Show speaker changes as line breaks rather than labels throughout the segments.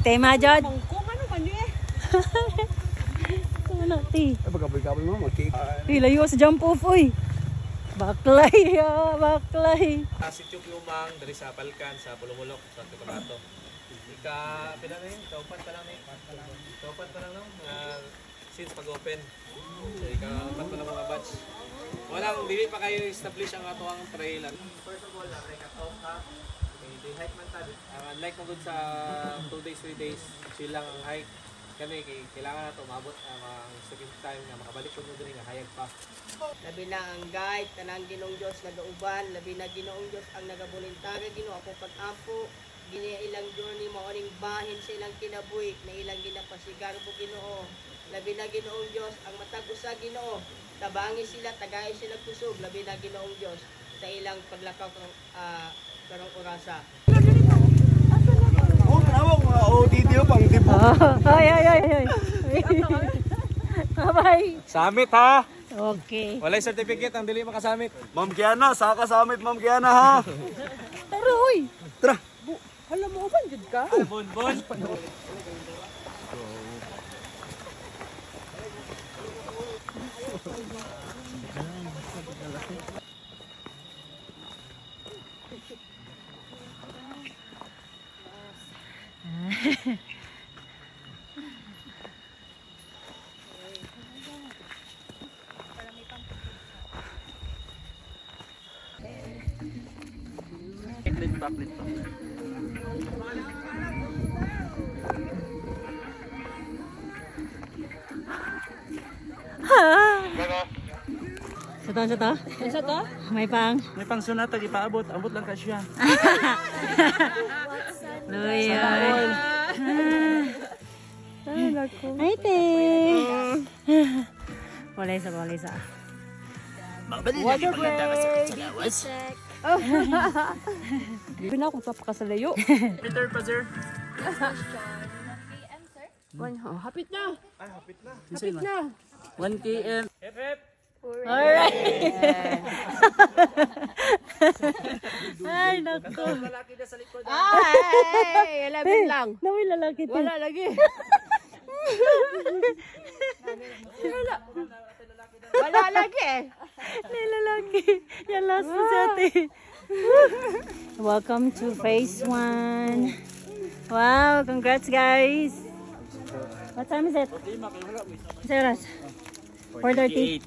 Tema jud.
Kung ano man eh.
Ano ti?
Pagkaboy-kaboy mo, mag-cake.
Layo sa jump off oy. Baklay, baklay.
Si Chuk Lumang dari sa Balkan sa Pulumulok sa Cotabato. Pila na yun? Kaupat pa lang na yun. Kaupat pa lang no? Since pag-open. So, ika-kaupat pa lang mga batch. Walang, dili pa kayo establish ang atuang trail. First of all, nag-atop ha. Di hike man tayo. Unlike magod sa 2 days, 3 days, chill lang ang hike. Kami, kailangan na ito umabot ang second time na makabalik ko nyo din nga hayag pa.
Labi na ang guide, tanang Ginoong Diyos nagauban, labi na Ginoong Diyos ang nagabulintaga, Ginoo ako pag-ampo, gini ilang journey maoning bahin sa ilang kinabuhi na ilang ginapasigar po Ginoo. Labi na Ginoong Diyos ang matag usa Ginoo, tabangi sila, tagay sila kusog, labi na Ginoong Diyos sa ilang paglakaw karong orasa.
Oh, tawag mga ODD pang dibo.
Ay. Bye.
Summit ha!
Okay.
Walay certificate ang dili makasamit.
Ma'am Kiana, saka samit Ma'am Kiana ha.
Tara hoy.
Tara.
Hala mo ba jud ka?
Bon. Backlit pa.
Sa to? May pang.
May pang sunata ipaabot, abot lang ka siya.
Luya. Ay, te. Walay sa.
Water break. Hindi na akong papakasalayo.
Peter pa sir.
Hapit na.
Ay, hapit na.
Hapit na.
1 km. FF.
Alright. Ay, naku.
Lalaki na sa likod.
Ay, 11 lang.
Naway lalaki.
Wala lagi. Wala lagi.
May lalaki. Yan last po sa atin. Welcome to phase 1. Wow, congrats guys. What time is it? Seras. 4:30.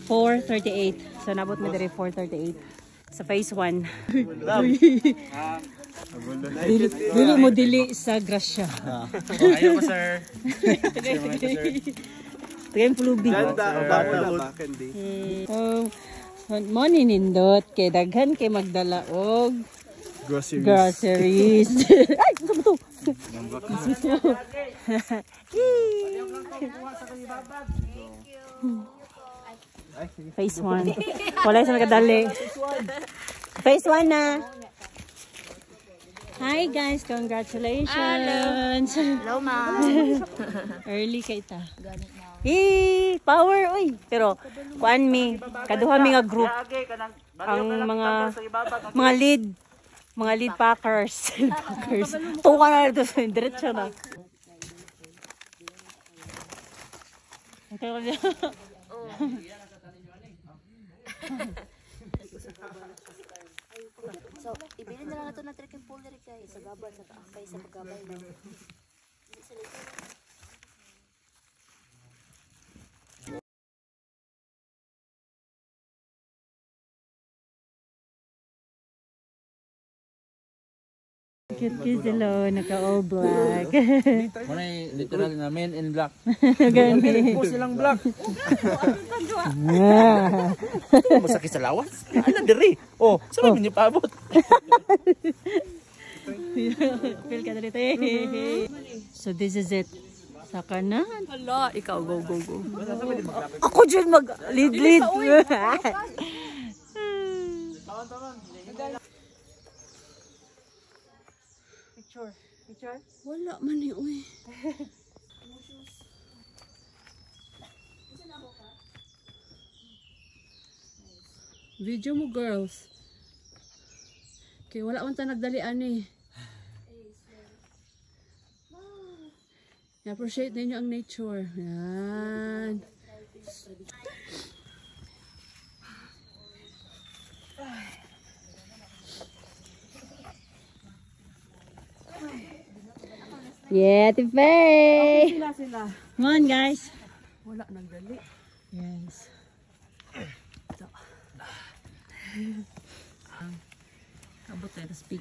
4:38. So nabot mo diri 4:38 sa phase 1. Dili mo dili sa grasya.
Ayaw ko sir.
Tagay pulubi. Mo nindot kay daghan kay magdala og groceries. Ay, sa buto. Phase 1. Wala sa nakadali. Phase 1 na. Hi guys, congratulations.
Hello, ma'am.
Early kay ta. Power oy. Pero kuan mi, kaduha mi nga group. Ang mga lead packers. Tuwa na dito sa diretso na.
So, ibili na lang ito na trekking folder kay sa gabay sa kaakay sa paggabay.
Cute sila, naka-all black.
Muna literal na men in black.
Gani.
Po silang black. Masakit sa lawas. Ano diri? Oh, saan niyo paabot?
Feel ka dito. So this is it. Sa kanan.
Hala, ikaw go.
Ako dyan mag-lead. Picture?
Wala man eh, uy. Video mo, girls. Okay, wala man ta nagdalian eh.
I-appreciate ninyo ang nature. Yan.
Yeah, Tifay!
Sila.
Come on, guys.
Wala nang dali.
Yes. Abot tayo, speak.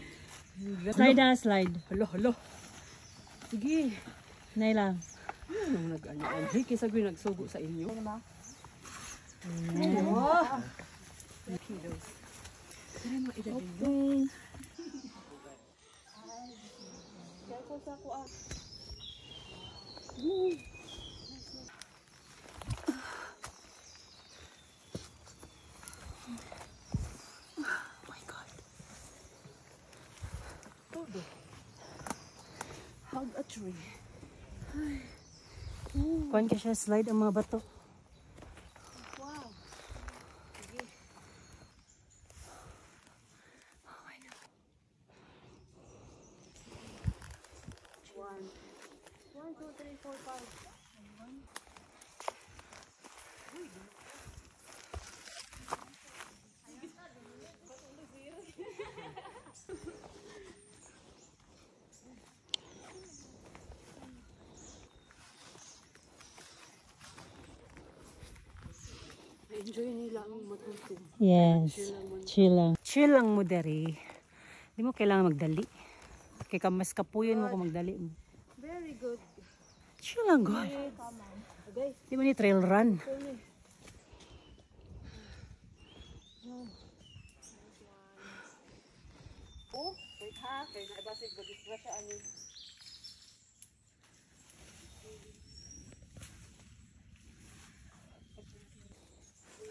Slide na, slide.
Halo. Sige.
Nay lang.
Anong nag-ano? Hey, kisa ko yung nagsugo sa inyo. Hug a tree.
Kuhan ka siya, slide ang mga bato.
Enjoy nila ang matutong.
Yes. Chill lang. Chill lang mo dari. Hindi mo kailangan magdali. Kaya ka mas kapuyon mo kung magdali mo.
Very good.
Chill lang, God. Di mo ni trail run.
Oh, wait ha. Kaya naibasig ba disgrasya ani.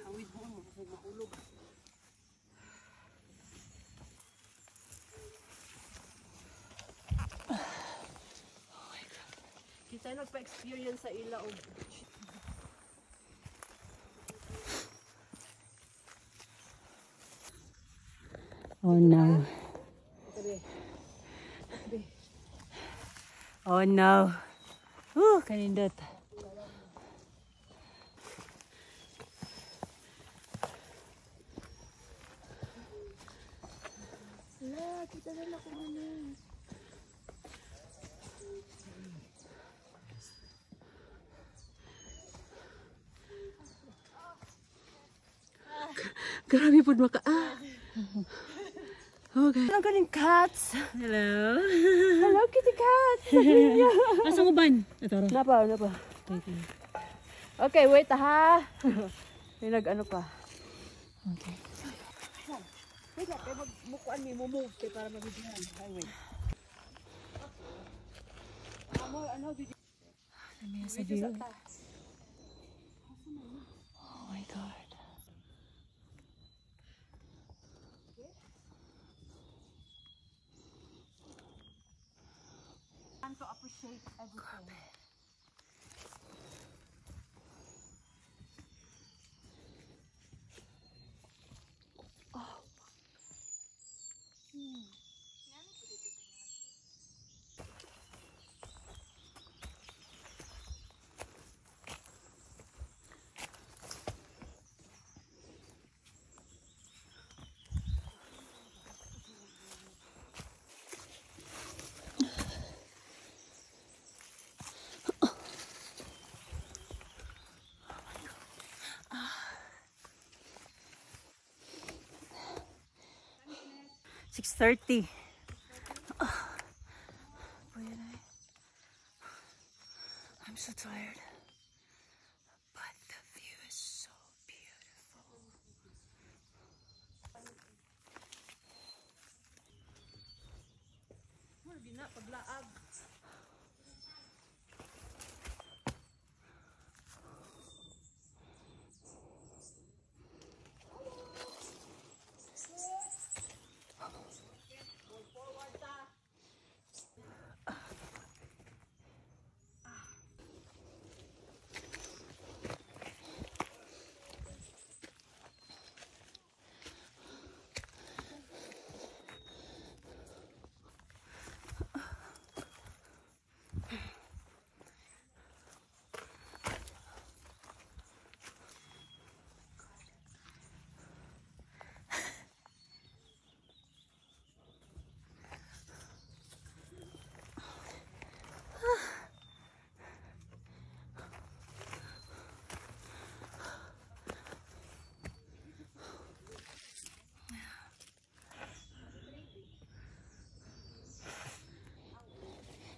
Hawid mo mo kasi mahulog. Kita nagpa-experience sa ila og
Oh no. Oh no. Kanindot.
kita na lang kung ano. Grabe po maka Okay. Ang galing cats.
Hello.
Hello, kitty cat.
Asang uban? Ito.
Napa. Okay, wait ha. May nag-ano pa.
Okay.
Wait lang, kaya magbukuan mo, move kayo para mabibihan. Highway. Ano, video?
Sa view. Oh my God.
And to appreciate everything.
Oh, 6:30. I'm so tired. But the view is so beautiful.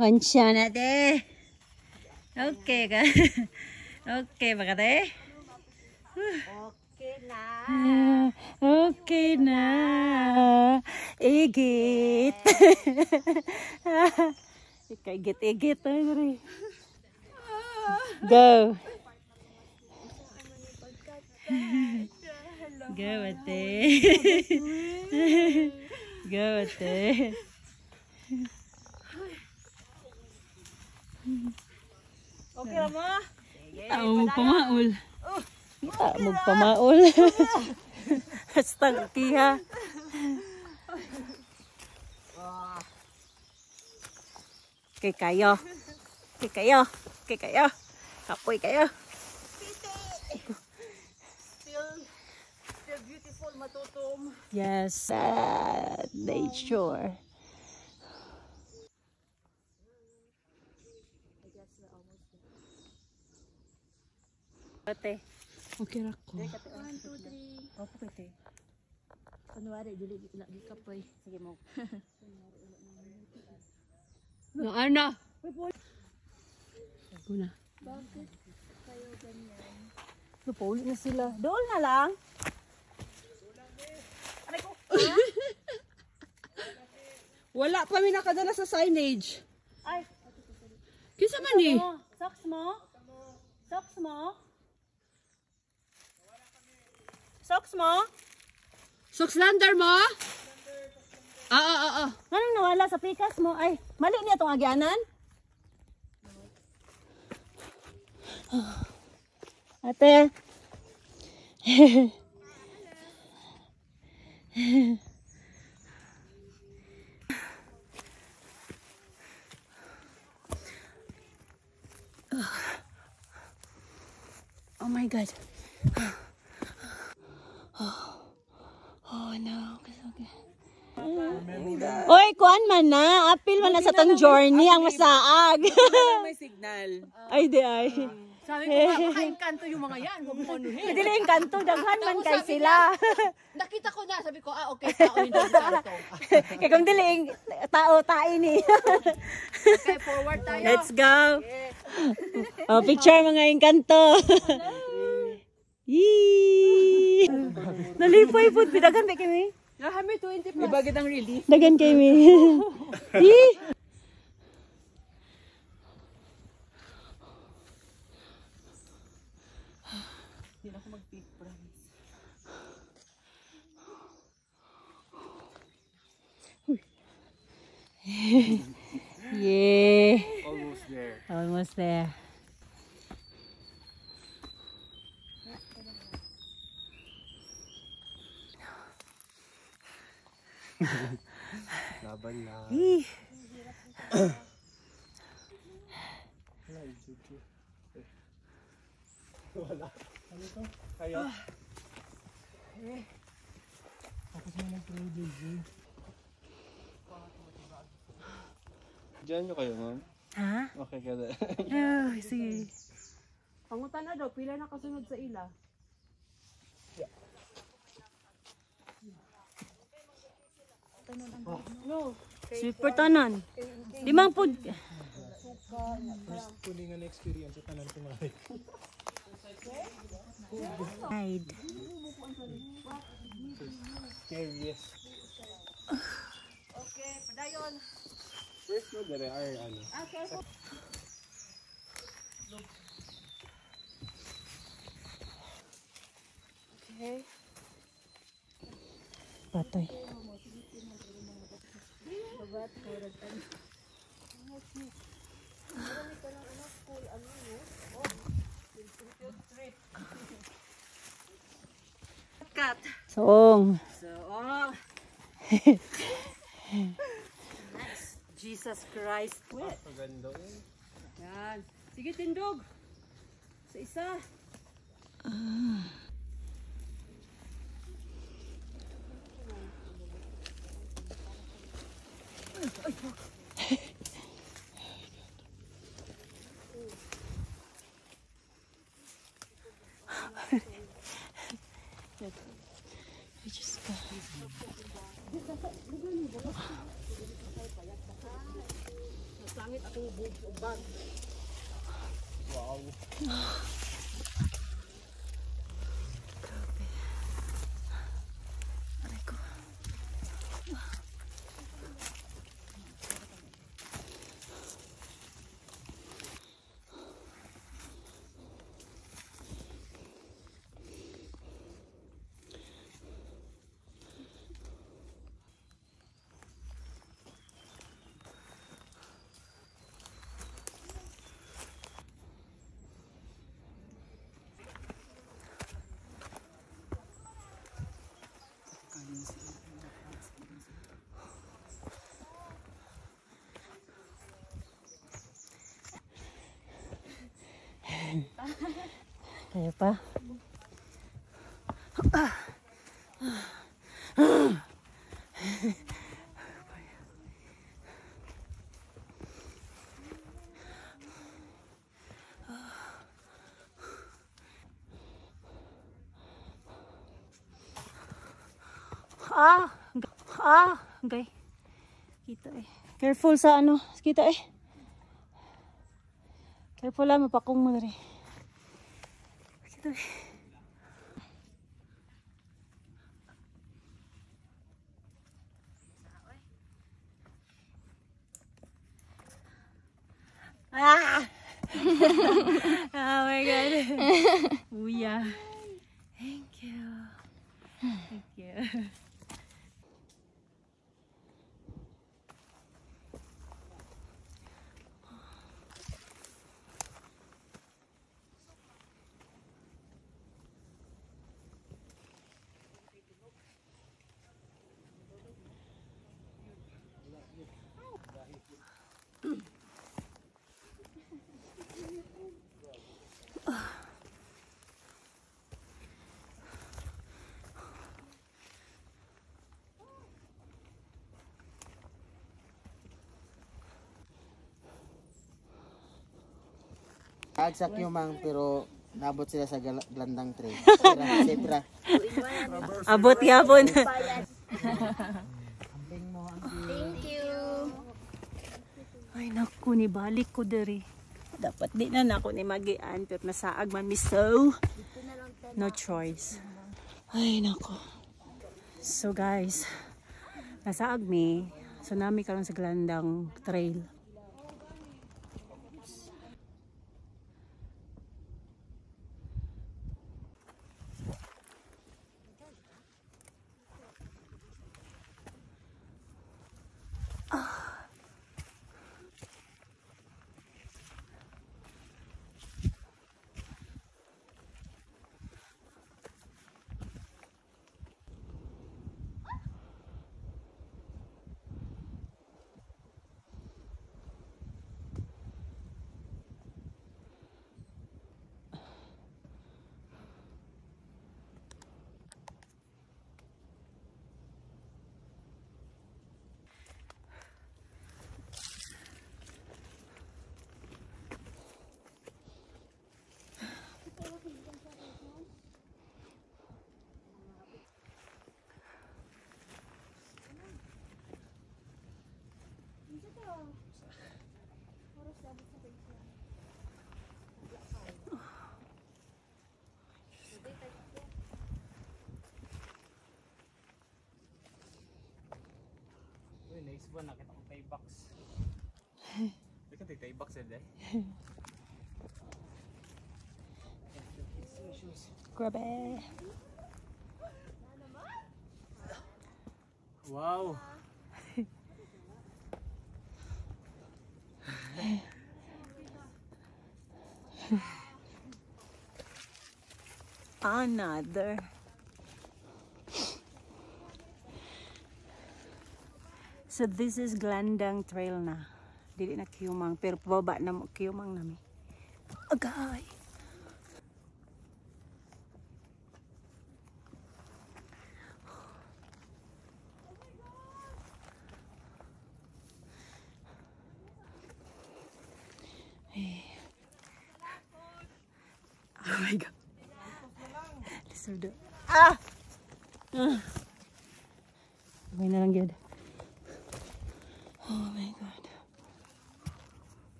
Hansya na te. Okay ka. Okay ba ka te?
Okay na.
Okay na. Igit. Igit-igit. Go. Go ate. Go ate.
Okay na mo?
Tao pamaul. Magpamaul. Hastang kiha. Kay kayo. Kay kayo. Kay kayo. Kapoy kayo.
Still beautiful, matutom.
Yes. Nature. Ate. Okay ra ko.
1, 2, 3.
Opo kate.
Kunwari, dili lagi ka poy.
Sige mo.
No, ano?
Una.
Bakit kayo ganyan?
Paulit na sila. Doon na lang.
Wala pa mi nakadala sa signage.
Ay.
Kinsa man ni?
Socks mo? Socks mo? Socks mo?
Soxlander mo?
Anong nawala sa pikas mo? Ay, mali niya itong agyanan? Ate. Oh my God. Oh no. Okay. Oy, kuan man na. Apil man na sa tong journey ang masaag.
May signal.
Ay, di ay.
Sabi ko nga, makainkanto yung mga yan. Huwag mo anuhin.
Hindi lang kanto. Daghan man kay sila.
Nakita ko na, sabi ko, okay, tao yung kanto.
Kaya kung diling, tao, tayo ni.
Okay, forward tayo.
Let's go. Oh, picture mga engkanto. Yee! Nalipay po. Dagan ba kami?
Nahami 20 plus. Ibagit ang relief.
Dagan kami. Yee!
Hindi na ako mag-peak, promise.
Yeah.
Almost there.
Almost there.
Laban lang.
Yee!
Kayo? Diyan nyo kayo, ma'am?
Ha?
Okay ka na.
Oh, sige.
Pangutan na daw, pila na kasunod sa ila. No.
Super tanan. Limang pud.
Kuningan experience sa tanan tumarik.
Hide.
Curious.
Okay, padayon.
First no, dere are ano.
Okay. Okay.
Patay.
Cut.
Soong.
So, Jesus Christ.
Paganda eh.
Yan. Sige, tindog. Sa isa.
We just got.
Nasangit akong bag.
Wow.
Aray ko. Kaya pa? Okay. Kita eh. Careful sa ano. Kita eh. Careful lang, mapakong mo na rin. Kita eh. Ah! Oh my God. Uya. Thank you. Thank you.
Agsak yung mang pero nabot sila sa Glandang Trail. Siyempre.
Abot yapon.
Thank you.
Ay naku, ni balik ko diri. Dapat di na nako ni magian pero nasaag man mi so. No choice. Ay naku. So guys, nasaag mi. So nami karon sa Glandang Trail.
Nice ba? Nakita ko kay box.
Hindi ka tigtay box eh.
Grabe.
Wow.
Another. So this is Glandang Trail na. Dili na Kiumang pero pababa na mo Kiumang nami. Agay. Oh my God. Lisod. Ah! Okay na lang yun. Oh my God.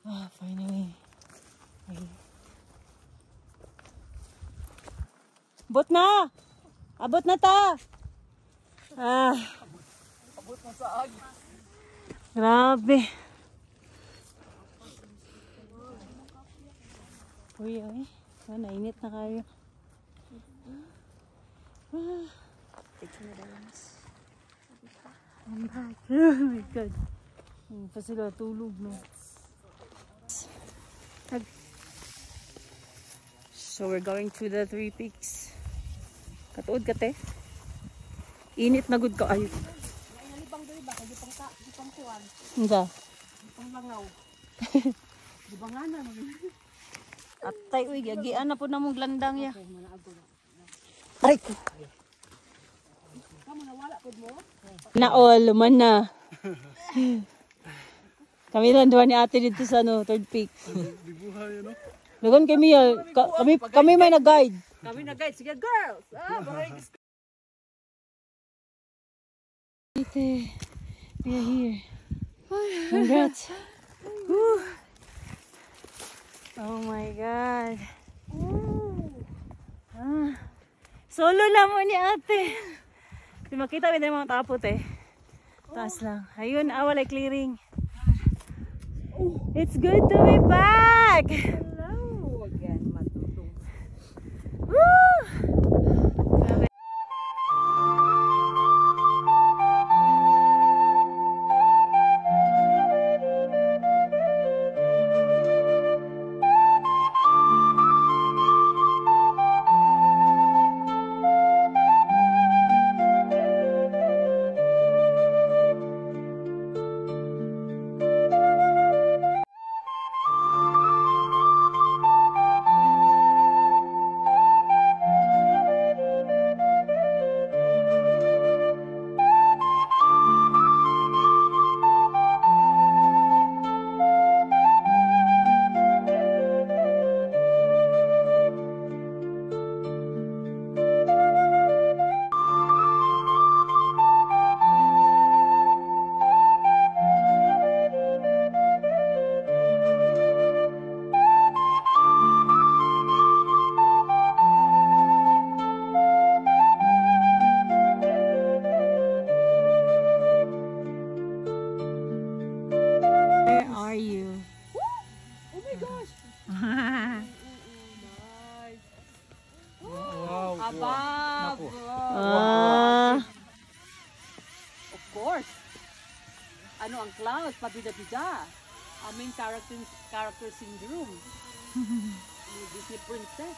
Ah, finally. Okay. Abot na! Abot na ta! Ah.
Abot na sa ag.
Grabe. Uy, ay. Oh, nainit na kayo. Ah. I'm back. Oh my God. Hindi pa sila tulog, no? So we're going to the Three Peaks. Katuod ka, te? Init na good ka. Ay.
Nalibang dali ba? Di pang kuwan.
Hindi.
Di pang langaw. Di ba nga na?
Atay, uy, gagian na po na mong landang ya. Ay ko.
Kamu nawala po mo?
Naol, luman na. Kami lang doon ni ate dito sa ano, Third Peak. Lugan kami ya. Kami may nag-guide.
Kami na guys. Sige girls.
Ate, we are here. Congrats. Woo. Oh my God. Ah. Solo na mo ni ate. Di makita mo na mga tapot eh. Taas lang. Ayun, walay clearing. It's good to be back.
Hello again, matutong.
Woo! Where are you?
Oh my gosh.
Wow.
Abab.
Ah,
Of course. Ano ang clouds? Pabida-bida. Aming character syndrome. Disney princess.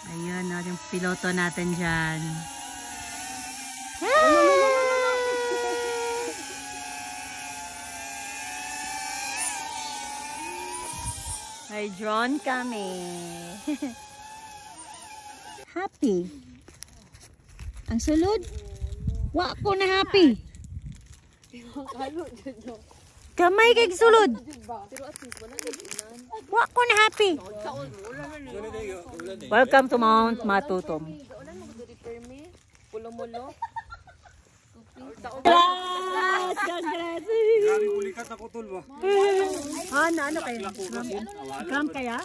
ayun, yung piloto natin dyan. May drone kami. Happy. Ang sulod? Wa ko na happy. Kamay kay sulod. Wa ko na happy. Welcome to Mount Matutom. Congrats! Congrats!
Grabe ulikat ako tol ba?
Ano kayo? Cramp kaya?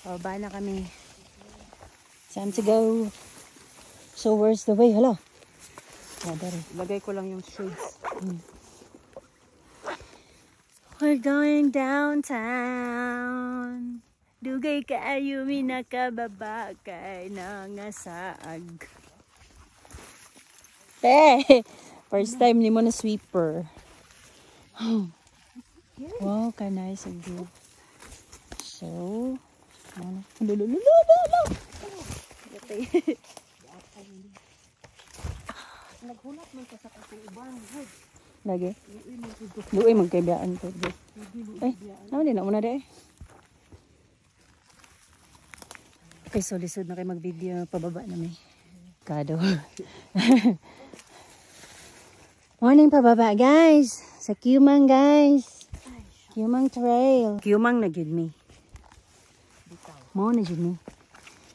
Baba na kami. Time to go. So where's the way? Hala. Lagay ko lang yung shades. We're going downtown. Dugay kaayo minakababa kay nangasaag. First time ni mo na sweeper. Wow, ka nice and good. So,
Naghulat man ka sa kasiuban.
lagi. Luoy magkaibiyaan ko. Ay, naman din na muna de. Okay, so lisod na kayo mag-video pababa na may kado. Morning pababa guys. Sa Cumang guys. Cumang Trail. Cumang na gyud me. Mo na gyud me.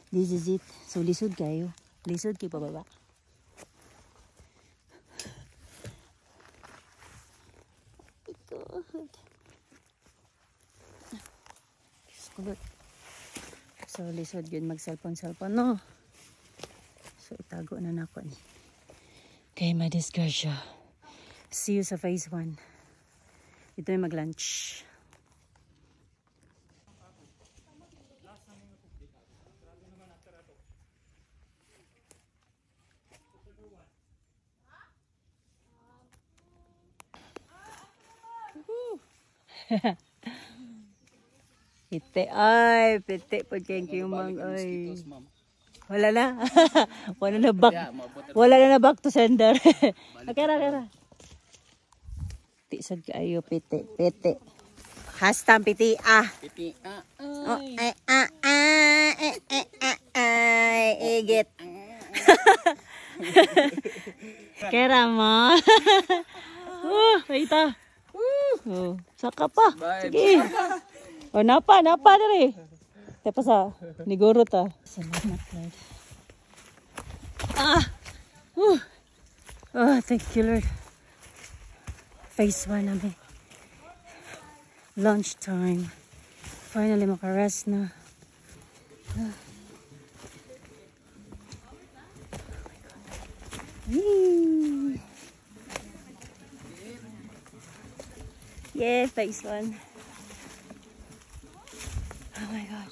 This is it. So lisod kayo. Lisod kayo pababa. good. It's good. So, lisod yun mag-cellphone, no? So, itago na nako ni. Okay, my disgrasya. See you sa phase 1. Ito yung mag-lunch. Pite ay, pite pag kayong mang ay. Wala na. Wala na back to sender. Kera. Tisad kaayo pite, pite. Hashtag piti ah.
Piti,
Oh, igit. Kera mo. Wait ah. Saka pa. Sige. Oh, napa dere. Tepa sa niguro ta. Salamat, Lord. Oh, thank you, Lord. Phase 1 namin. Lunch time. Finally, makarest na. Yeah, phase 1. Oh my God.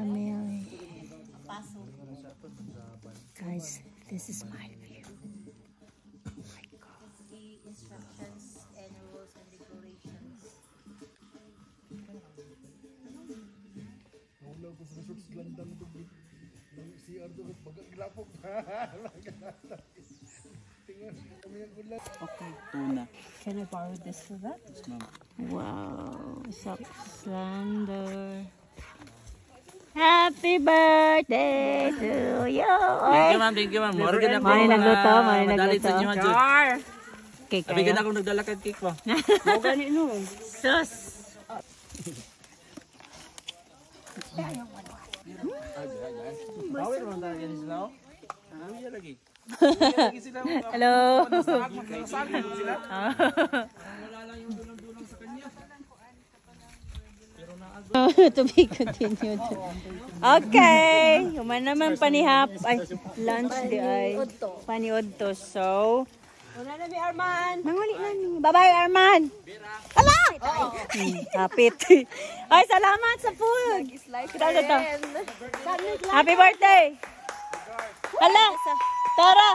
Mary. Guys, this is my view. Oh my God.
The instructions and rules and regulations.
Can I borrow this for that? Wow, socks slender. Happy birthday to you.
Thank you, ma'am. Morgan ako.
May nagluto.
Madalit sa inyo, man, Jud.
Cake
Bigyan
kayo.
akong nagdala kag cake ba?
Sus.
Bawal man tayo yan sila. Uya lagi.
Hello. To be continued. Okay. Human naman panihap. Ay, lunch di ay. Paniod to. So,
Wala na, Arman.
nanguli na ni. Bye-bye, Arman. Ala! Kapit. Ay, salamat sa food. Kita. Happy birthday. Hala. Tara.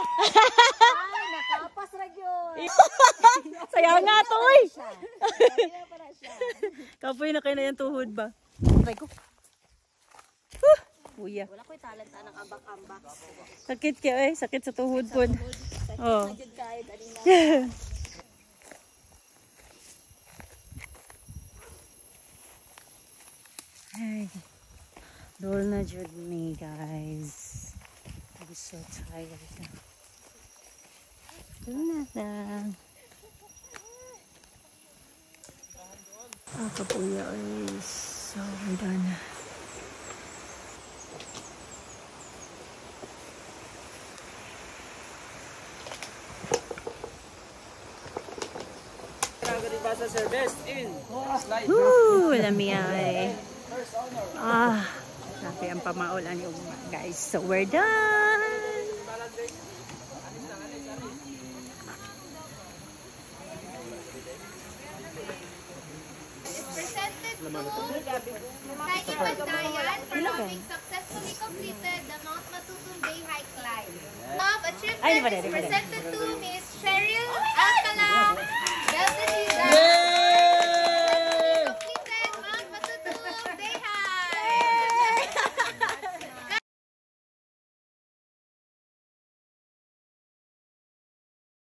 Nakapas ra gyud.
Sayang nga to, uy. Kapoy na kayo na yung tuhod ba? Try ko. Kuya.
Wala ko'y talenta ng ambak-ambak.
Sakit ka eh. Sakit sa tuhod po. Oh.
Jud kahit alin na.
Ay. Dol na jud me, guys. I'm so tired. Dol na lang. Kapuya is so done. Lami ay. Grabe ang pamaol ani guys. So we're done.
Hiking Bantayan for having successfully completed the Mount Matutumbay hike climb. A trip
Ay, di ba,
that is
di ba, di ba?
presented to